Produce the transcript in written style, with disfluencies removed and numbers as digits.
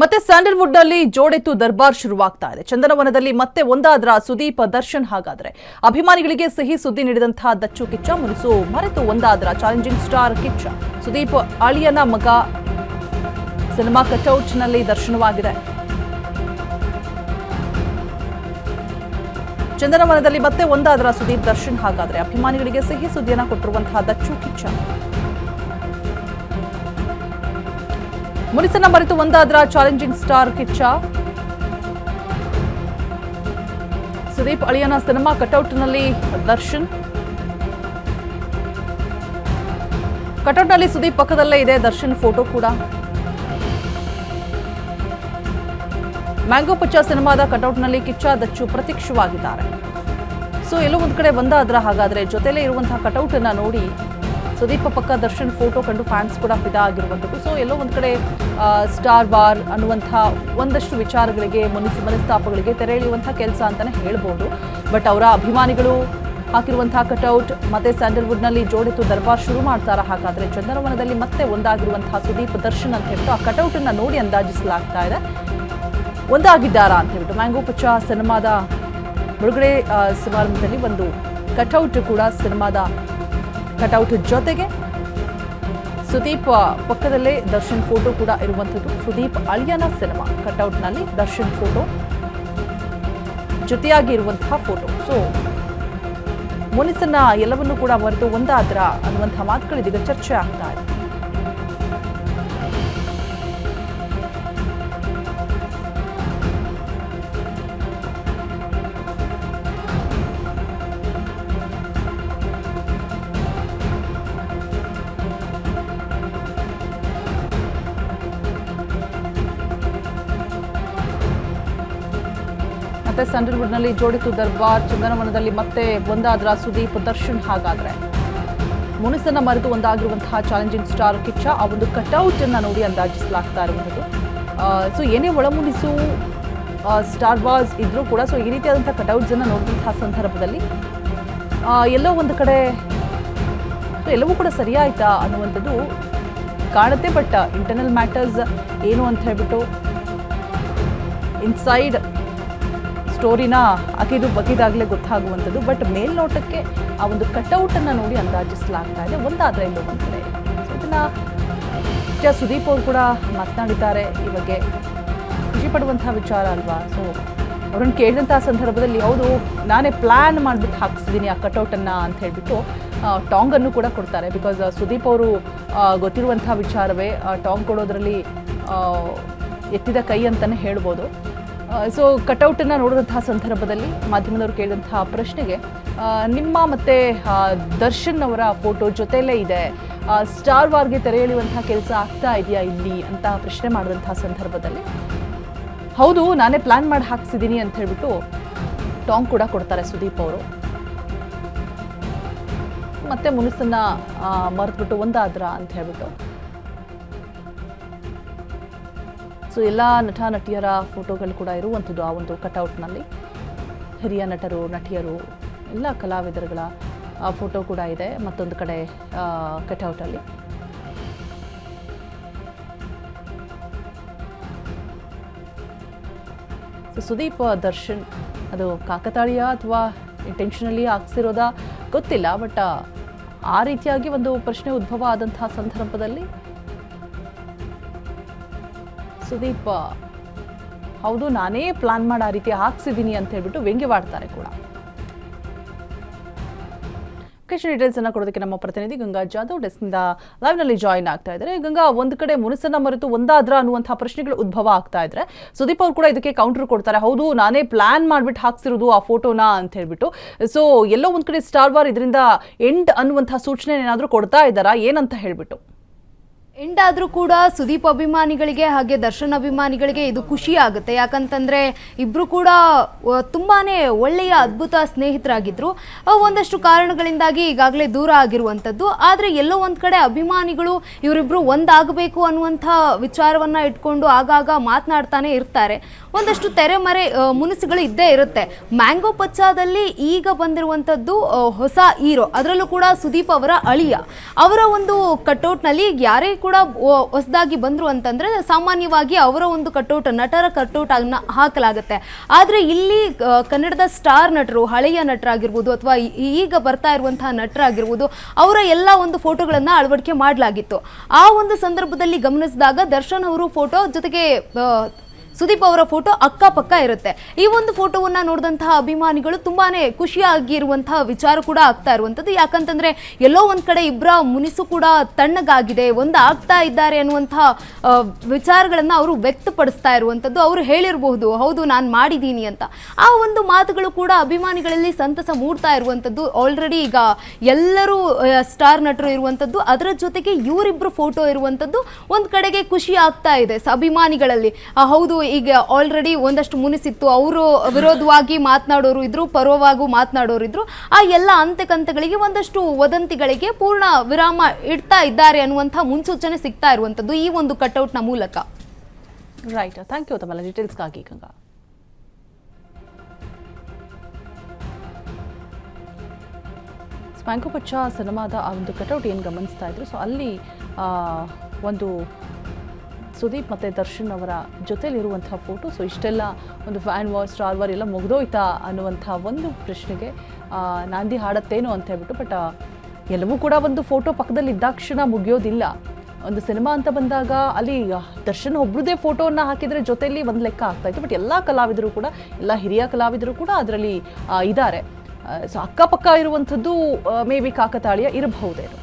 ಮತ್ತೆ ಸ್ಯಾಂಡಲ್ವುಡ್ ನಲ್ಲಿ ಜೋಡೆತ್ತು ದರ್ಬಾರ್ ಶುರುವಾಗ್ತಾ ಇದೆ. ಚಂದನವನದಲ್ಲಿ ಮತ್ತೆ ಒಂದಾದ್ರ ಸುದೀಪ್ ದರ್ಶನ್. ಹಾಗಾದ್ರೆ ಅಭಿಮಾನಿಗಳಿಗೆ ಸಿಹಿ ಸುದ್ದಿ ನೀಡಿದಂತಹ ದಚ್ಚು ಕಿಚ್ಚ ಮುನಿಸು ಮರೆತು ಒಂದಾದ್ರ ಚಾಲೆಂಜಿಂಗ್ ಸ್ಟಾರ್ ಕಿಚ್ಚ. ಸುದೀಪ್ ಅಳಿಯನ ಮಗ ಸಿನಿಮಾ ಕಟೌಟ್ ನಲ್ಲಿ ದರ್ಶನವಾಗಿದೆ. ಚಂದನವನದಲ್ಲಿ ಮತ್ತೆ ಒಂದಾದ್ರ ಸುದೀಪ್ ದರ್ಶನ್. ಹಾಗಾದ್ರೆ ಅಭಿಮಾನಿಗಳಿಗೆ ಸಿಹಿ ಸುದ್ದಿಯನ್ನ ಕೊಟ್ಟಿರುವಂತಹ ದಚ್ಚು ಕಿಚ್ಚ ಮುನಿಸನ್ನ ಮರೆತು ಒಂದಾದ್ರ ಚಾಲೆಂಜಿಂಗ್ ಸ್ಟಾರ್ ಕಿಚ್ಚ. ಸುದೀಪ್ ಅಳಿಯನ ಸಿನಿಮಾ ಕಟೌಟ್ನಲ್ಲಿ ದರ್ಶನ್. ಕಟೌಟ್ನಲ್ಲಿ ಸುದೀಪ್ ಪಕ್ಕದಲ್ಲೇ ಇದೆ ದರ್ಶನ್ ಫೋಟೋ ಕೂಡ. ಮ್ಯಾಂಗೋ ಪಚ್ಚ ಸಿನಿಮಾದ ಕಟೌಟ್ನಲ್ಲಿ ಕಿಚ್ಚ ದಚ್ಚು ಪ್ರತ್ಯಕ್ಷವಾಗಿದ್ದಾರೆ. ಸೊ ಎಲ್ಲೋ ಒಂದ್ ಕಡೆ ಒಂದಾದ್ರ ಹಾಗಾದ್ರೆ ಜೊತೆಲೇ ಇರುವಂತಹ ಕಟೌಟ್ ಅನ್ನ ನೋಡಿ ಸುದೀಪ್ ಪಕ್ಕ ದರ್ಶನ್ ಫೋಟೋ ಕಂಡು ಫ್ಯಾನ್ಸ್ ಕೂಡ ಫಿದಾ ಆಗಿರುವಂಥದ್ದು. ಸೊ ಎಲ್ಲೋ ಒಂದ್ ಕಡೆ ಸ್ಟಾರ್ ವಾರ್ ಅನ್ನುವಂತಹ ಒಂದಷ್ಟು ವಿಚಾರಗಳಿಗೆ ಮನಸ್ತಾಪಗಳಿಗೆ ತೆರೆ ಎಳೆಯುವಂತಹ ಕೆಲಸ ಅಂತಾನೆ ಹೇಳ್ಬೋದು. ಬಟ್ ಅವರ ಅಭಿಮಾನಿಗಳು ಹಾಕಿರುವಂತಹ ಕಟೌಟ್ ಮತ್ತೆ ಸ್ಯಾಂಡಲ್ವುಡ್ನಲ್ಲಿ ಜೋಡೆತ್ತು ದರ್ಬಾರ್ ಶುರು ಮಾಡ್ತಾರ. ಹಾಗಾದ್ರೆ ಚಂದನವನದಲ್ಲಿ ಮತ್ತೆ ಒಂದಾಗಿರುವಂತಹ ಸುದೀಪ್ ದರ್ಶನ್ ಅಂತ ಹೇಳ್ಬಿಟ್ಟು ಆ ಕಟೌಟ್ ಅನ್ನ ನೋಡಿ ಅಂದಾಜಿಸಲಾಗ್ತಾ ಇದೆ ಒಂದಾಗಿದ್ದಾರಾ ಅಂತ ಹೇಳ್ಬಿಟ್ಟು. ಮ್ಯಾಂಗೋ ಪಚ್ಚ ಸಿನಿಮಾದ ಬಿಡುಗಡೆ ಸಮಾರಂಭದಲ್ಲಿ ಒಂದು ಕಟೌಟ್ ಕೂಡ ಸಿನಿಮಾದ ಕಟೌಟ್ ಜೊತೆಗೆ ಸುದೀಪ್ ಪಕ್ಕದಲ್ಲೇ ದರ್ಶನ್ ಫೋಟೋ ಕೂಡ ಇರುವಂಥದ್ದು. ಸುದೀಪ್ ಅಳಿಯನ ಸಿನಿಮಾ ಕಟೌಟ್ನಲ್ಲಿ ದರ್ಶನ್ ಫೋಟೋ ಜೊತೆಯಾಗಿ ಇರುವಂತಹ ಫೋಟೋ. ಸೊ ಮುನಿಸನ್ನ ಎಲ್ಲವನ್ನೂ ಕೂಡ ಮರೆತು ಒಂದಾದ್ರ ಅನ್ನುವಂತಹ ಮಾತುಗಳಿದೀಗ ಚರ್ಚೆ ಆಗ್ತಾ ಇದೆ. ಮತ್ತೆ ಸ್ಯಾಂಡಲ್ವುಡ್ನಲ್ಲಿ ಜೋಡೆತ್ತು ದರ್ಬಾರ್, ಚಂದನವನದಲ್ಲಿ ಮತ್ತೆ ಒಂದಾದ್ರ ಸುದೀಪ್ ದರ್ಶನ್. ಹಾಗಾದ್ರೆ ಮುನಿಸನ್ನ ಮರೆತು ಒಂದಾಗಿರುವಂತಹ ಚಾಲೆಂಜಿಂಗ್ ಸ್ಟಾರ್ ಕಿಚ್ಚ ಆ ಒಂದು ಕಟೌಟ್ ಅನ್ನ ನೋಡಿ ಅಂದಾಜಿಸಲಾಗ್ತಾ ಇರುವಂಥದ್ದು. ಸೊ ಏನೇ ಒಳಮುನಿಸು ಸ್ಟಾರ್ ವಾರ್ಸ್ ಇದ್ರೂ ಕೂಡ ಸೊ ಈ ರೀತಿಯಾದಂತಹ ಕಟೌಟ್ಸ್ ಅನ್ನ ನೋಡಿದಂತಹ ಸಂದರ್ಭದಲ್ಲಿ ಎಲ್ಲೋ ಒಂದು ಕಡೆ ಎಲ್ಲವೂ ಕೂಡ ಸರಿಯಾಯ್ತಾ ಅನ್ನುವಂಥದ್ದು ಕಾಣುತ್ತೆ. ಬಟ್ ಇಂಟರ್ನಲ್ ಮ್ಯಾಟರ್ಸ್ ಏನು ಅಂತ ಹೇಳ್ಬಿಟ್ಟು ಇನ್ಸೈಡ್ ಸ್ಟೋರಿನ ಅಗಿದು ಬಗಿದಾಗಲೇ ಗೊತ್ತಾಗುವಂಥದ್ದು. ಬಟ್ ಮೇಲ್ನೋಟಕ್ಕೆ ಆ ಒಂದು ಕಟೌಟ್ ಅನ್ನ ನೋಡಿ ಅಂದಾಜಿಸಲಾಗ್ತಾ ಇದೆ ಒಂದಾದ್ರೆ ಇಲ್ಲೋ ಒಂದು ಕಡೆ. ಇದನ್ನ ಸುದೀಪ್ ಅವರು ಕೂಡ ಮಾತನಾಡಿದ್ದಾರೆ. ಈ ಬಗ್ಗೆ ಖುಷಿ ಪಡುವಂತಹ ವಿಚಾರ ಅಲ್ವಾ. ಸೊ ಅವ್ರನ್ನ ಕೇಳಿದಂತಹ ಸಂದರ್ಭದಲ್ಲಿ ಹೌದು ನಾನೇ ಪ್ಲ್ಯಾನ್ ಮಾಡಿಬಿಟ್ಟು ಹಾಕಿಸಿದ್ದೀನಿ ಆ ಕಟೌಟನ್ನು ಅಂತ ಹೇಳ್ಬಿಟ್ಟು ಟಾಂಗನ್ನು ಕೂಡ ಕೊಡ್ತಾರೆ. ಬಿಕಾಸ್ ಸುದೀಪ್ ಅವರು ಗೊತ್ತಿರುವಂತಹ ವಿಚಾರವೇ ಟಾಂಗ್ ಕೊಡೋದ್ರಲ್ಲಿ ಎತ್ತಿದ ಕೈ ಅಂತಲೇ ಹೇಳ್ಬೋದು. ಸೊ ಕಟೌಟನ್ನು ನೋಡಿದಂತಹ ಸಂದರ್ಭದಲ್ಲಿ ಮಾಧ್ಯಮದವರು ಕೇಳಿದಂತಹ ಪ್ರಶ್ನೆಗೆ ನಿಮ್ಮ ಮತ್ತು ದರ್ಶನ್ ಅವರ ಫೋಟೋ ಜೊತೆಯಲ್ಲೇ ಇದೆ, ಸ್ಟಾರ್ ವಾರ್ಗೆ ತೆರೆ ಎಳೆಯುವಂತಹ ಕೆಲಸ ಆಗ್ತಾ ಇದೆಯಾ ಇಲ್ಲಿ ಅಂತ ಪ್ರಶ್ನೆ ಮಾಡಿದಂತಹ ಸಂದರ್ಭದಲ್ಲಿ ಹೌದು ನಾನೇ ಪ್ಲ್ಯಾನ್ ಮಾಡಿ ಹಾಕ್ಸಿದ್ದೀನಿ ಅಂತ ಹೇಳ್ಬಿಟ್ಟು ಟಾಂಗ್ ಕೂಡ ಕೊಡ್ತಾರೆ ಸುದೀಪ್ ಅವರು. ಮತ್ತೆ ಮುನಿಸನ್ನ ಮರೆತುಬಿಟ್ಟು ಒಂದಾದ್ರ ಅಂತ ಹೇಳ್ಬಿಟ್ಟು. ಸೊ ಎಲ್ಲ ನಟ ನಟಿಯರ ಫೋಟೋಗಳು ಕೂಡ ಇರುವಂಥದ್ದು ಆ ಒಂದು ಕಟೌಟ್ನಲ್ಲಿ. ಹಿರಿಯ ನಟರು ನಟಿಯರು ಎಲ್ಲ ಕಲಾವಿದರುಗಳ ಫೋಟೋ ಕೂಡ ಇದೆ ಮತ್ತೊಂದು ಕಡೆ ಕಟೌಟಲ್ಲಿ. ಸೊ ಸುದೀಪ್ ದರ್ಶನ್ ಅದು ಕಾಕತಾಳೀಯ ಅಥವಾ ಇಂಟೆನ್ಷನಲಿ ಹಾಕ್ಸಿರೋದಾ ಗೊತ್ತಿಲ್ಲ. ಬಟ್ ಆ ರೀತಿಯಾಗಿ ಒಂದು ಪ್ರಶ್ನೆ ಉದ್ಭವ ಆದಂತಹ ಸಂದರ್ಭದಲ್ಲಿ ಸುದೀಪ್ ಹೌದು ನಾನೇ ಪ್ಲಾನ್ ಮಾಡಿ ಆ ರೀತಿ ಹಾಕ್ಸಿದ್ದೀನಿ ಅಂತ ಹೇಳ್ಬಿಟ್ಟು ವ್ಯಂಗ್ಯವಾಡ್ತಾರೆ ಕೂಡ. ಡೀಟೇಲ್ಸ್ ಅನ್ನ ಕೊಡೋದಕ್ಕೆ ನಮ್ಮ ಪ್ರತಿನಿಧಿ ಗಂಗಾ ಜಾಧವ್ ಡೆಸ್ಕ್ನಿಂದ ಲೈವ್ ನಲ್ಲಿ ಜಾಯಿನ್ ಆಗ್ತಾ ಇದ್ದಾರೆ. ಗಂಗಾ, ಒಂದು ಕಡೆ ಮುನಿಸನ್ನ ಮರೆತು ಒಂದಾದ್ರ ಅನ್ನುವಂತಹ ಪ್ರಶ್ನೆಗಳು ಉದ್ಭವ ಆಗ್ತಾ ಇದ್ರೆ ಸುದೀಪ್ ಅವರು ಕೂಡ ಇದಕ್ಕೆ ಕೌಂಟರ್ ಕೊಡ್ತಾರೆ. ಹೌದು ನಾನೇ ಪ್ಲಾನ್ ಮಾಡ್ಬಿಟ್ಟು ಹಾಕ್ಸಿರೋದು ಆ ಫೋಟೋನ ಅಂತ ಹೇಳ್ಬಿಟ್ಟು. ಸೊ ಎಲ್ಲೋ ಒಂದ್ ಕಡೆ ಸ್ಟಾರ್ ವಾರ್ ಇದರಿಂದ ಎಂಡ್ ಅನ್ನುವಂತಹ ಸೂಚನೆ ಏನಾದ್ರೂ ಕೊಡ್ತಾ ಇದ್ದಾರಾ ಏನಂತ ಹೇಳ್ಬಿಟ್ಟು? ಎಂಡ್ ಆದರೂ ಕೂಡ ಸುದೀಪ್ ಅಭಿಮಾನಿಗಳಿಗೆ ಹಾಗೆ ದರ್ಶನ್ ಅಭಿಮಾನಿಗಳಿಗೆ ಇದು ಖುಷಿ ಆಗುತ್ತೆ. ಯಾಕಂತಂದರೆ ಇಬ್ಬರು ಕೂಡ ತುಂಬಾ ಒಳ್ಳೆಯ ಅದ್ಭುತ ಸ್ನೇಹಿತರಾಗಿದ್ದರು. ಒಂದಷ್ಟು ಕಾರಣಗಳಿಂದಾಗಿ ಈಗಾಗಲೇ ದೂರ ಆಗಿರುವಂಥದ್ದು. ಆದರೆ ಎಲ್ಲೋ ಒಂದು ಕಡೆ ಅಭಿಮಾನಿಗಳು ಇವರಿಬ್ಬರು ಒಂದಾಗಬೇಕು ಅನ್ನುವಂಥ ವಿಚಾರವನ್ನು ಇಟ್ಕೊಂಡು ಆಗಾಗ ಮಾತನಾಡ್ತಾನೆ ಇರ್ತಾರೆ. ಒಂದಷ್ಟು ತೆರೆಮರೆ ಮುನಿಸುಗಳು ಇದ್ದೇ ಇರುತ್ತೆ. ಮ್ಯಾಂಗೋ ಪಚ್ಚಾದಲ್ಲಿ ಈಗ ಬಂದಿರುವಂಥದ್ದು ಹೊಸ ಹೀರೋ, ಅದರಲ್ಲೂ ಕೂಡ ಸುದೀಪ್ ಅವರ ಅಳಿಯ. ಅವರ ಒಂದು ಕಟೌಟ್ನಲ್ಲಿ ಯಾರೇ ಕೂಡ ಹೊಸದಾಗಿ ಬಂದ್ರು ಅಂತಂದ್ರೆ ಸಾಮಾನ್ಯವಾಗಿ ಅವರ ಒಂದು ಕಟೌಟ್, ನಟರ ಕಟೌಟ್ ಅನ್ನ ಹಾಕಲಾಗುತ್ತೆ. ಆದ್ರೆ ಇಲ್ಲಿ ಕನ್ನಡದ ಸ್ಟಾರ್ ನಟರು, ಹಳೆಯ ನಟರಾಗಿರ್ಬೋದು ಅಥವಾ ಈಗ ಬರ್ತಾ ಇರುವಂತಹ ನಟರಾಗಿರ್ಬೋದು, ಅವರ ಎಲ್ಲ ಒಂದು ಫೋಟೋಗಳನ್ನ ಅಳವಡಿಕೆ ಮಾಡಲಾಗಿತ್ತು. ಆ ಒಂದು ಸಂದರ್ಭದಲ್ಲಿ ಗಮನಿಸಿದಾಗ ದರ್ಶನ್ ಅವರು ಫೋಟೋ ಜೊತೆಗೆ ಸುದೀಪ್ ಅವರ ಫೋಟೋ ಅಕ್ಕಪಕ್ಕ ಇರುತ್ತೆ. ಈ ಒಂದು ಫೋಟೋವನ್ನ ನೋಡಿದಂತಹ ಅಭಿಮಾನಿಗಳು ತುಂಬಾನೇ ಖುಷಿಯಾಗಿರುವಂತಹ ವಿಚಾರ ಕೂಡ ಆಗ್ತಾ ಇರುವಂಥದ್ದು. ಯಾಕಂತಂದ್ರೆ ಎಲ್ಲೋ ಒಂದ್ ಕಡೆ ಇಬ್ಬರ ಮುನಿಸು ಕೂಡ ತಣ್ಣಗಾಗಿದೆ, ಒಂದು ಆಗ್ತಾ ಇದ್ದಾರೆ ಅನ್ನುವಂತಹ ವಿಚಾರಗಳನ್ನ ಅವರು ವ್ಯಕ್ತಪಡಿಸ್ತಾ ಇರುವಂಥದ್ದು. ಅವರು ಹೇಳಿರಬಹುದು, ಹೌದು ನಾನು ಮಾಡಿದ್ದೀನಿ ಅಂತ. ಆ ಒಂದು ಮಾತುಗಳು ಕೂಡ ಅಭಿಮಾನಿಗಳಲ್ಲಿ ಸಂತಸ ಮೂಡ್ತಾ ಇರುವಂಥದ್ದು. ಆಲ್ರೆಡಿ ಈಗ ಎಲ್ಲರೂ ಸ್ಟಾರ್ ನಟರು ಇರುವಂಥದ್ದು, ಅದರ ಜೊತೆಗೆ ಇವರಿಬ್ರು ಫೋಟೋ ಇರುವಂಥದ್ದು ಒಂದ್ ಕಡೆಗೆ ಖುಷಿ ಆಗ್ತಾ ಇದೆ ಅಭಿಮಾನಿಗಳಲ್ಲಿ. ಹೌದು, ಈಗ ಆಲ್ರೆಡಿ ಒಂದಷ್ಟು ಮುನಿಸಿತ್ತು, ಅವರು ವಿರೋಧವಾಗಿ ಮಾತನಾಡೋರು ಇದ್ರು, ಪರವಾಗೂ ಮಾತನಾಡೋರು ಇದ್ರು. ಆ ಎಲ್ಲ ಅಂತೆಕಂತೆಗಳಿಗೆ, ಒಂದಷ್ಟು ವದಂತಿಗಳಿಗೆ ಪೂರ್ಣ ವಿರಾಮ ಇಡ್ತಾ ಇದ್ದಾರೆ ಅನ್ನುವಂಥ ಮುನ್ಸೂಚನೆ ಸಿಗ್ತಾ ಇರುವಂಥದ್ದು ಈ ಒಂದು ಕಟ್ಔಟ್ನ ಮೂಲಕ. ರೈಟ್, ಥ್ಯಾಂಕ್ ಯು ತಮ್ಮೆಲ್ಲ ಡೀಟೇಲ್ಸ್ಗಾಗಿ. ಗಂಗಾ, ಸ್ಪ್ಯಾಂಕೋ ಪಚ್ಚ ಸಿನಿಮಾದ ಆ ಒಂದು ಕಟೌಟ್ ಏನು ಗಮನಿಸ್ತಾ ಇದ್ರು, ಸೊ ಅಲ್ಲಿ ಒಂದು ಸುದೀಪ್ ಮತ್ತು ದರ್ಶನ್ ಅವರ ಜೊತೆಲಿರುವಂಥ ಫೋಟೋ, ಸೊ ಇಷ್ಟೆಲ್ಲ ಒಂದು ಫ್ಯಾನ್ ವಾರ್, ಸ್ಟಾರ್ ವಾರ್ ಎಲ್ಲ ಮುಗಿದೋಯ್ತಾ ಅನ್ನುವಂಥ ಒಂದು ಪ್ರಶ್ನೆಗೆ ನಾಂದಿ ಹಾಡತ್ತೇನೋ ಅಂತ ಹೇಳ್ಬಿಟ್ಟು, ಬಟ್ ಎಲ್ಲವೂ ಕೂಡ ಒಂದು ಫೋಟೋ ಪಕ್ಕದಲ್ಲಿ ಇದ್ದಾಕ್ಷಣ ಮುಗಿಯೋದಿಲ್ಲ. ಒಂದು ಸಿನಿಮಾ ಅಂತ ಬಂದಾಗ ಅಲ್ಲಿ ದರ್ಶನ್ ಒಬ್ರದ್ದೇ ಫೋಟೋವನ್ನು ಹಾಕಿದರೆ ಜೊತೆಯಲ್ಲಿ ಒಂದು ಲೆಕ್ಕ ಆಗ್ತಾಯಿತ್ತು, ಬಟ್ ಎಲ್ಲ ಕಲಾವಿದರು ಕೂಡ, ಎಲ್ಲ ಹಿರಿಯ ಕಲಾವಿದರು ಕೂಡ ಅದರಲ್ಲಿ ಇದ್ದಾರೆ. ಸೊ ಅಕ್ಕಪಕ್ಕ ಇರುವಂಥದ್ದು ಮೇ ಬಿ ಕಾಕತಾಳೀಯ ಇರಬಹುದೇನೋ.